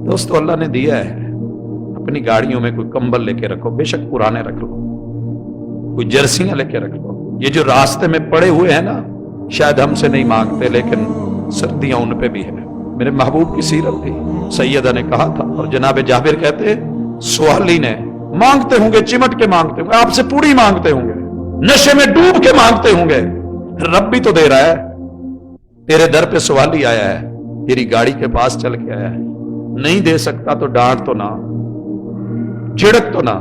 दोस्तों अल्लाह ने दिया है, अपनी गाड़ियों में कोई कंबल लेके रखो, बेशक पुराने रख लो, कोई जर्सियां लेके रख लो। ये जो रास्ते में पड़े हुए हैं ना, शायद हमसे नहीं मांगते, लेकिन सर्दियां उन पे भी है। मेरे महबूब की सीरत थी, सैयदा ने कहा था, और जनाब जाबिर कहते सुहाली ने, मांगते होंगे, चिमट के मांगते होंगे, आपसे पूरी मांगते होंगे, नशे में डूब के मांगते होंगे, रब भी तो दे रहा है। तेरे दर पे सुहाली आया है, तेरी गाड़ी के पास चल के आया है, नहीं दे सकता तो डांट तो ना, झिड़क तो ना।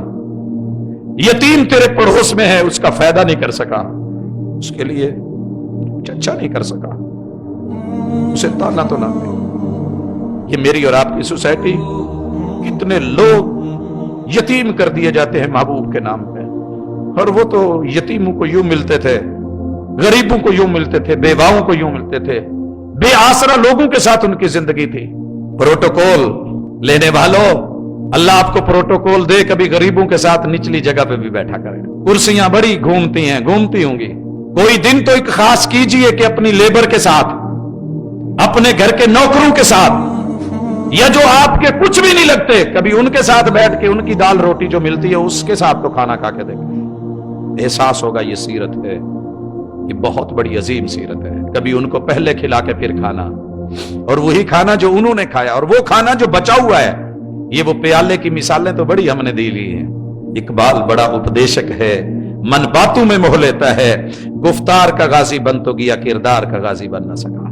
यतीम तेरे पड़ोस में है, उसका फायदा नहीं कर सका, उसके लिए कुछ अच्छा नहीं कर सका, उसे ताना तो ना दे। ये मेरी और आपकी सोसाइटी, कितने लोग यतीम कर दिए जाते हैं महबूब के नाम पे, और वो तो यतीमों को यूं मिलते थे, गरीबों को यूं मिलते थे, बेवाओं को यूं मिलते थे, बेआसरा लोगों के साथ उनकी जिंदगी थी। प्रोटोकॉल लेने वालों, अल्लाह आपको प्रोटोकॉल दे, कभी गरीबों के साथ निचली जगह पे भी बैठा करे। कुर्सियां बड़ी घूमती हैं, घूमती होंगी, कोई दिन तो एक खास कीजिए कि अपनी लेबर के साथ, अपने घर के नौकरों के साथ, या जो आपके कुछ भी नहीं लगते, कभी उनके साथ बैठ के उनकी दाल रोटी जो मिलती है उसके साथ तो खाना खा के देखें। एहसास होगा ये सीरत है, ये बहुत बड़ी अजीम सीरत है। कभी उनको पहले खिला के फिर खाना, और वही खाना जो उन्होंने खाया, और वो खाना जो बचा हुआ है। ये वो प्याले की मिसालें तो बड़ी हमने दी ली है। इकबाल बड़ा उपदेशक है, मन बातों में मोह लेता है, गुफ्तार का गाजी बन तो गया, किरदार का गाजी बन न सका।